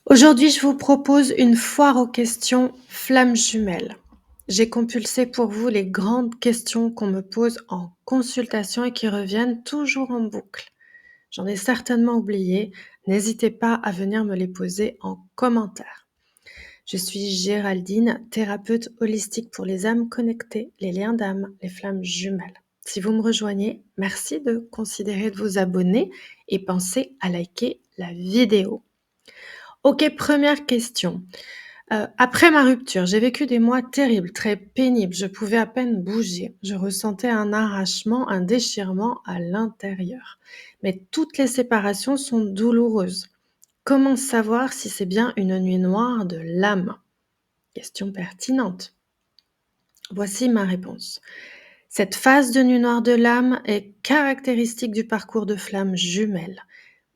Aujourd'hui, je vous propose une foire aux questions flammes jumelles. J'ai compulsé pour vous les grandes questions qu'on me pose en consultation et qui reviennent toujours en boucle. J'en ai certainement oublié, n'hésitez pas à venir me les poser en commentaire. Je suis Géraldine, thérapeute holistique pour les âmes connectées, les liens d'âme, les flammes jumelles. Si vous me rejoignez, merci de considérer de vous abonner et pensez à liker la vidéo. Ok, première question. Après ma rupture, j'ai vécu des mois terribles, très pénibles. Je pouvais à peine bouger. Je ressentais un arrachement, un déchirement à l'intérieur. Mais toutes les séparations sont douloureuses. Comment savoir si c'est bien une nuit noire de l'âme? Question pertinente. Voici ma réponse. Cette phase de nuit noire de l'âme est caractéristique du parcours de flamme jumelle.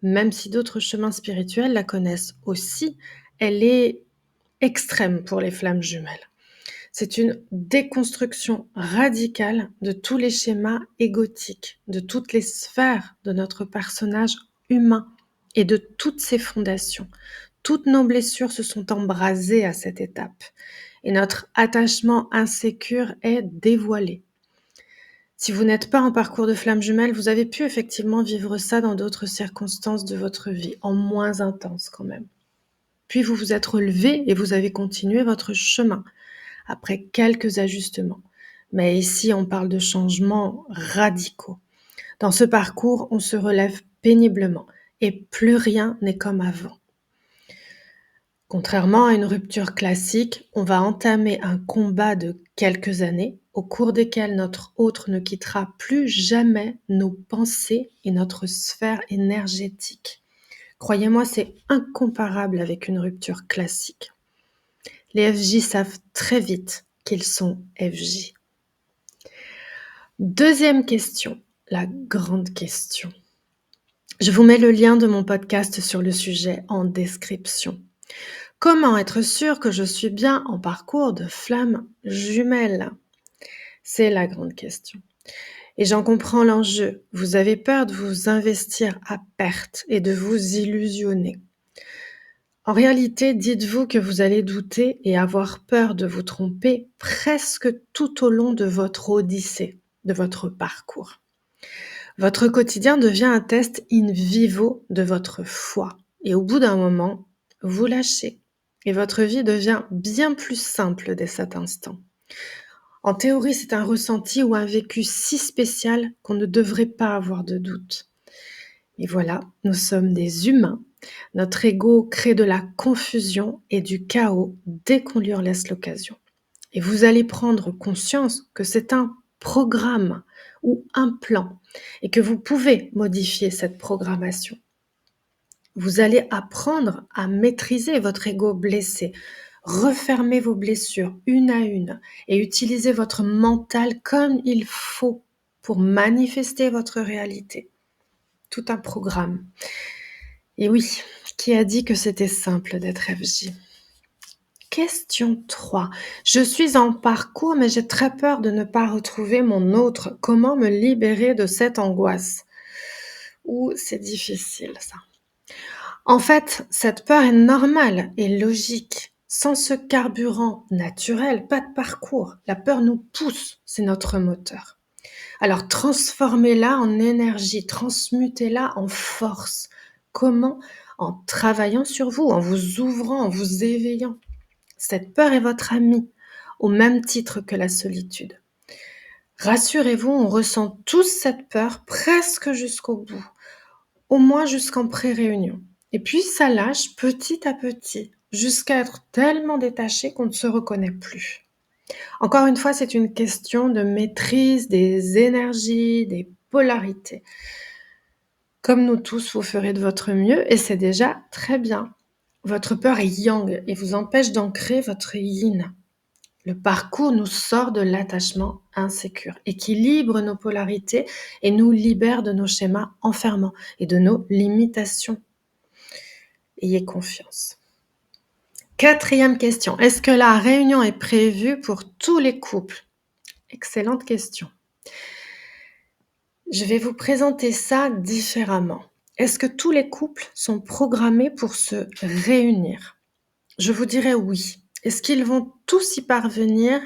Même si d'autres chemins spirituels la connaissent aussi, elle est extrême pour les flammes jumelles. C'est une déconstruction radicale de tous les schémas égotiques, de toutes les sphères de notre personnage humain et de toutes ses fondations. Toutes nos blessures se sont embrasées à cette étape et notre attachement insécure est dévoilé. Si vous n'êtes pas en parcours de flamme jumelle, vous avez pu effectivement vivre ça dans d'autres circonstances de votre vie, en moins intense quand même. Puis vous vous êtes relevé et vous avez continué votre chemin, après quelques ajustements. Mais ici, on parle de changements radicaux. Dans ce parcours, on se relève péniblement et plus rien n'est comme avant. Contrairement à une rupture classique, on va entamer un combat de quelques années au cours desquelles notre autre ne quittera plus jamais nos pensées et notre sphère énergétique. Croyez-moi, c'est incomparable avec une rupture classique. Les FJ savent très vite qu'ils sont FJ. Deuxième question, la grande question. Je vous mets le lien de mon podcast sur le sujet en description. Comment être sûr que je suis bien en parcours de flamme jumelle? C'est la grande question. Et j'en comprends l'enjeu. Vous avez peur de vous investir à perte et de vous illusionner. En réalité, dites-vous que vous allez douter et avoir peur de vous tromper presque tout au long de votre odyssée, de votre parcours. Votre quotidien devient un test in vivo de votre foi. Et au bout d'un moment, vous lâchez. Et votre vie devient bien plus simple dès cet instant. En théorie, c'est un ressenti ou un vécu si spécial qu'on ne devrait pas avoir de doute. Et voilà, nous sommes des humains. Notre ego crée de la confusion et du chaos dès qu'on lui en laisse l'occasion. Et vous allez prendre conscience que c'est un programme ou un plan et que vous pouvez modifier cette programmation. Vous allez apprendre à maîtriser votre ego blessé, refermer vos blessures une à une et utiliser votre mental comme il faut pour manifester votre réalité. Tout un programme. Et oui, qui a dit que c'était simple d'être FJ? Question 3. Je suis en parcours, mais j'ai très peur de ne pas retrouver mon autre. Comment me libérer de cette angoisse? C'est difficile ça. En fait, cette peur est normale et logique. Sans ce carburant naturel, pas de parcours. La peur nous pousse, c'est notre moteur. Alors transformez-la en énergie, transmutez-la en force. Comment? En travaillant sur vous, en vous ouvrant, en vous éveillant. Cette peur est votre amie, au même titre que la solitude. Rassurez-vous, on ressent tous cette peur presque jusqu'au bout, au moins jusqu'en pré-réunion. Et puis ça lâche petit à petit, jusqu'à être tellement détaché qu'on ne se reconnaît plus. Encore une fois, c'est une question de maîtrise des énergies, des polarités. Comme nous tous, vous ferez de votre mieux et c'est déjà très bien. Votre peur est yang et vous empêche d'ancrer votre yin. Le parcours nous sort de l'attachement insécure, équilibre nos polarités et nous libère de nos schémas enfermants et de nos limitations. Ayez confiance. Quatrième question. Est-ce que la réunion est prévue pour tous les couples? Excellente question. Je vais vous présenter ça différemment. Est-ce que tous les couples sont programmés pour se réunir? Je vous dirais oui. Est-ce qu'ils vont tous y parvenir?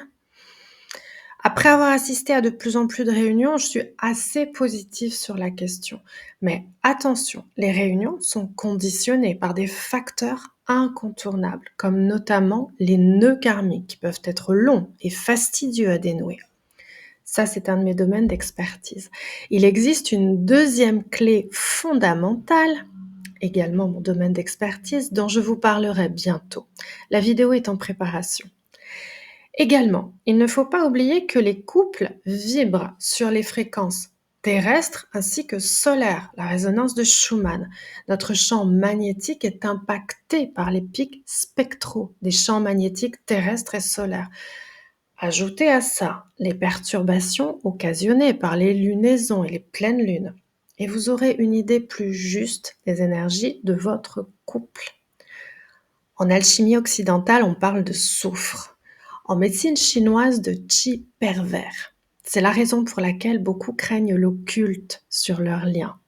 Après avoir assisté à de plus en plus de réunions, je suis assez positive sur la question. Mais attention, les réunions sont conditionnées par des facteurs incontournables, comme notamment les nœuds karmiques qui peuvent être longs et fastidieux à dénouer. Ça, c'est un de mes domaines d'expertise. Il existe une deuxième clé fondamentale, également mon domaine d'expertise, dont je vous parlerai bientôt. La vidéo est en préparation. Également, il ne faut pas oublier que les couples vibrent sur les fréquences terrestres ainsi que solaires, la résonance de Schumann. Notre champ magnétique est impacté par les pics spectraux des champs magnétiques terrestres et solaires. Ajoutez à ça les perturbations occasionnées par les lunaisons et les pleines lunes, et vous aurez une idée plus juste des énergies de votre couple. En alchimie occidentale, on parle de soufre. En médecine chinoise, de qi pervers. C'est la raison pour laquelle beaucoup craignent l'occulte sur leurs liens.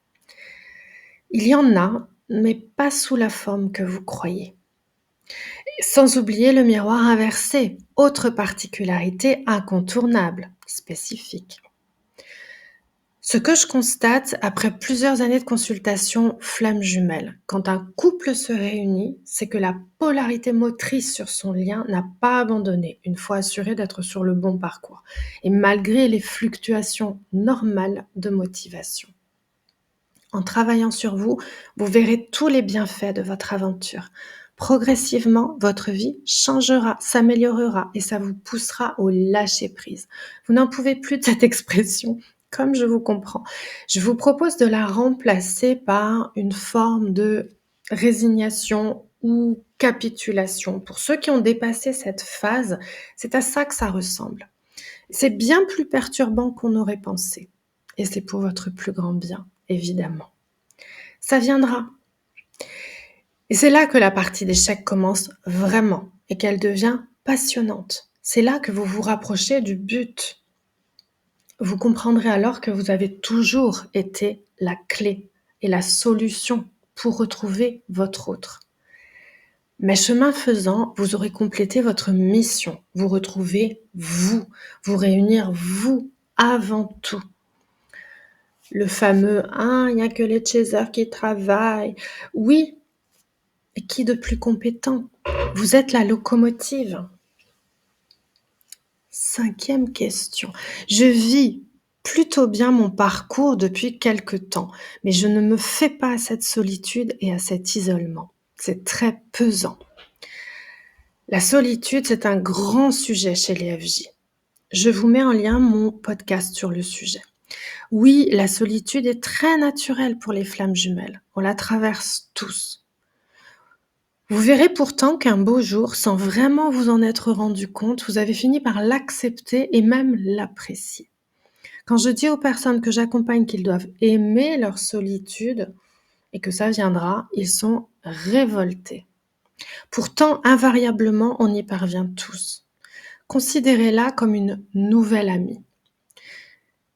Il y en a, mais pas sous la forme que vous croyez. Sans oublier le miroir inversé, autre particularité incontournable, spécifique. Ce que je constate après plusieurs années de consultation flamme jumelle, quand un couple se réunit, c'est que la polarité motrice sur son lien n'a pas abandonné, une fois assuré d'être sur le bon parcours, et malgré les fluctuations normales de motivation. En travaillant sur vous, vous verrez tous les bienfaits de votre aventure. Progressivement, votre vie changera, s'améliorera et ça vous poussera au lâcher-prise. Vous n'en pouvez plus de cette expression, comme je vous comprends. Je vous propose de la remplacer par une forme de résignation ou capitulation. Pour ceux qui ont dépassé cette phase, c'est à ça que ça ressemble. C'est bien plus perturbant qu'on aurait pensé. Et c'est pour votre plus grand bien, évidemment. Ça viendra. Et c'est là que la partie d'échec commence vraiment et qu'elle devient passionnante. C'est là que vous vous rapprochez du but. Vous comprendrez alors que vous avez toujours été la clé et la solution pour retrouver votre autre. Mais chemin faisant, vous aurez complété votre mission, vous retrouver vous réunir vous avant tout. Le fameux « Ah, il n'y a que les chasers qui travaillent ». Oui, et qui de plus compétent? Vous êtes la locomotive. 5e question. Je vis plutôt bien mon parcours depuis quelque temps, mais je ne me fais pas à cette solitude et à cet isolement. C'est très pesant. La solitude, c'est un grand sujet chez les FJ. Je vous mets en lien mon podcast sur le sujet. Oui, la solitude est très naturelle pour les flammes jumelles. On la traverse tous. Vous verrez pourtant qu'un beau jour, sans vraiment vous en être rendu compte, vous avez fini par l'accepter et même l'apprécier. Quand je dis aux personnes que j'accompagne qu'ils doivent aimer leur solitude et que ça viendra, ils sont révoltés. Pourtant, invariablement, on y parvient tous. Considérez-la comme une nouvelle amie.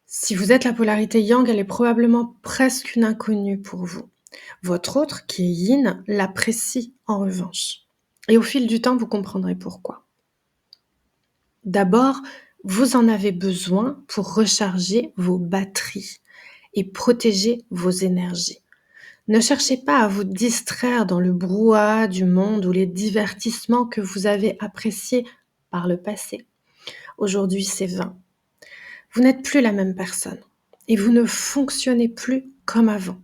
Si vous êtes la polarité yang, elle est probablement presque une inconnue pour vous. Votre autre, qui est yin, l'apprécie en revanche. Et au fil du temps, vous comprendrez pourquoi. D'abord, vous en avez besoin pour recharger vos batteries et protéger vos énergies. Ne cherchez pas à vous distraire dans le brouhaha du monde ou les divertissements que vous avez appréciés par le passé. Aujourd'hui, c'est vain. Vous n'êtes plus la même personne et vous ne fonctionnez plus comme avant.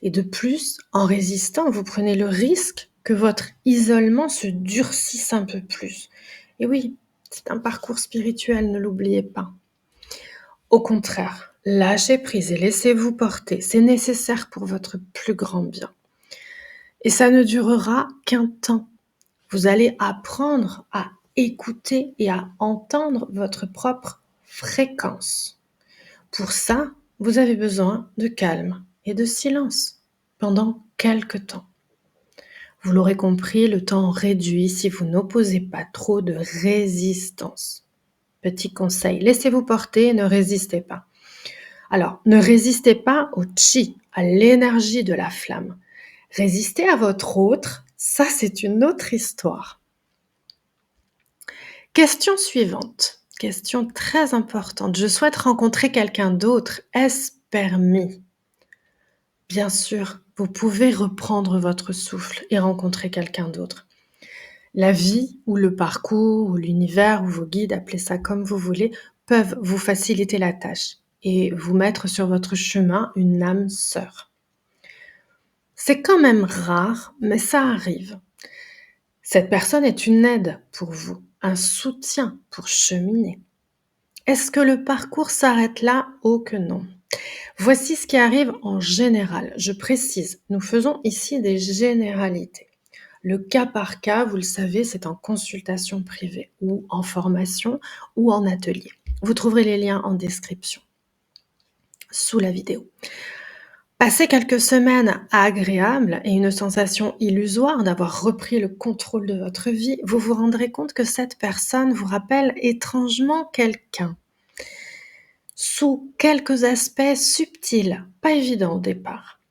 Et de plus, en résistant, vous prenez le risque que votre isolement se durcisse un peu plus. Et oui, c'est un parcours spirituel, ne l'oubliez pas. Au contraire, lâchez prise et laissez-vous porter. C'est nécessaire pour votre plus grand bien. Et ça ne durera qu'un temps. Vous allez apprendre à écouter et à entendre votre propre fréquence. Pour ça, vous avez besoin de calme et de silence pendant quelque temps. Vous l'aurez compris, le temps réduit si vous n'opposez pas trop de résistance. Petit conseil, laissez-vous porter et ne résistez pas. Alors, ne résistez pas au chi, à l'énergie de la flamme. Résister à votre autre, ça c'est une autre histoire. Question suivante, question très importante. Je souhaite rencontrer quelqu'un d'autre. Est-ce permis? Bien sûr, vous pouvez reprendre votre souffle et rencontrer quelqu'un d'autre. La vie ou le parcours ou l'univers ou vos guides, appelez ça comme vous voulez, peuvent vous faciliter la tâche et vous mettre sur votre chemin une âme sœur. C'est quand même rare, mais ça arrive. Cette personne est une aide pour vous, un soutien pour cheminer. Est-ce que le parcours s'arrête là? Oh que non. Voici ce qui arrive en général. Je précise, nous faisons ici des généralités. Le cas par cas, vous le savez, c'est en consultation privée ou en formation ou en atelier. Vous trouverez les liens en description sous la vidéo. Passez quelques semaines agréables et une sensation illusoire d'avoir repris le contrôle de votre vie, vous vous rendrez compte que cette personne vous rappelle étrangement quelqu'un. Sous quelques aspects subtils, pas évidents au départ.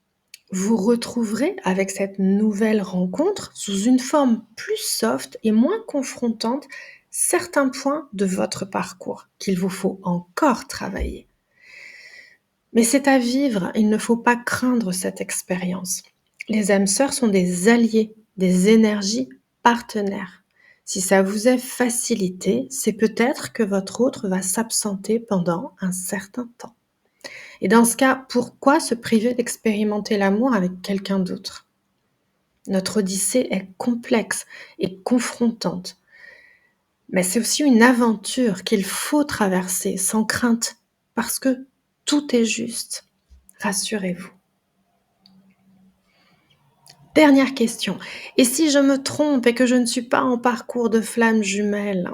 Vous retrouverez avec cette nouvelle rencontre, sous une forme plus soft et moins confrontante, certains points de votre parcours qu'il vous faut encore travailler. Mais c'est à vivre, il ne faut pas craindre cette expérience. Les âmes sœurs sont des alliés, des énergies partenaires. Si ça vous est facilité, c'est peut-être que votre autre va s'absenter pendant un certain temps. Et dans ce cas, pourquoi se priver d'expérimenter l'amour avec quelqu'un d'autre? Notre odyssée est complexe et confrontante. Mais c'est aussi une aventure qu'il faut traverser sans crainte, parce que tout est juste. Rassurez-vous. Dernière question. Et si je me trompe et que je ne suis pas en parcours de flamme jumelle?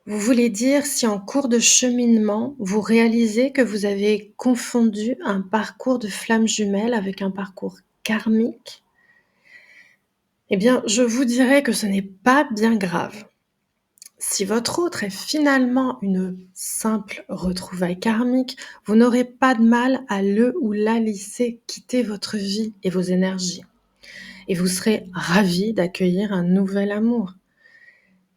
Vous voulez dire si en cours de cheminement, vous réalisez que vous avez confondu un parcours de flamme jumelle avec un parcours karmique? Eh bien, je vous dirais que ce n'est pas bien grave. Si votre autre est finalement une simple retrouvaille karmique, vous n'aurez pas de mal à le ou la laisser quitter votre vie et vos énergies. Et vous serez ravis d'accueillir un nouvel amour.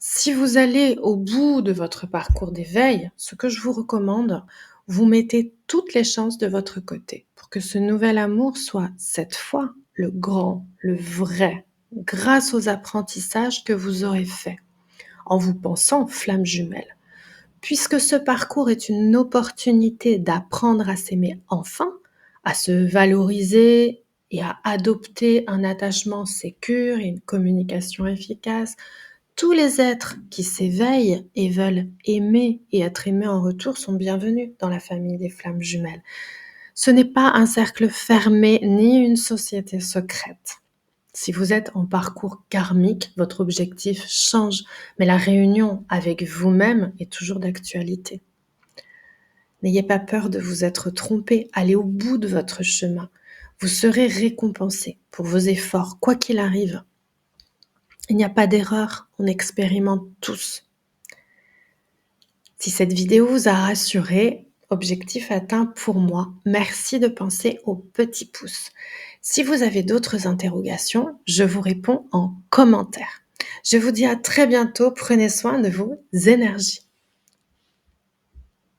Si vous allez au bout de votre parcours d'éveil, ce que je vous recommande, vous mettez toutes les chances de votre côté pour que ce nouvel amour soit cette fois le grand, le vrai, grâce aux apprentissages que vous aurez faits, en vous pensant flamme jumelle. Puisque ce parcours est une opportunité d'apprendre à s'aimer enfin, à se valoriser et à adopter un attachement sécure et une communication efficace, tous les êtres qui s'éveillent et veulent aimer et être aimés en retour sont bienvenus dans la famille des flammes jumelles. Ce n'est pas un cercle fermé ni une société secrète. Si vous êtes en parcours karmique, votre objectif change, mais la réunion avec vous-même est toujours d'actualité. N'ayez pas peur de vous être trompé, allez au bout de votre chemin. Vous serez récompensé pour vos efforts, quoi qu'il arrive. Il n'y a pas d'erreur, on expérimente tous. Si cette vidéo vous a rassuré, objectif atteint pour moi. Merci de penser au petit pouce. Si vous avez d'autres interrogations, je vous réponds en commentaire. Je vous dis à très bientôt, prenez soin de vos énergies.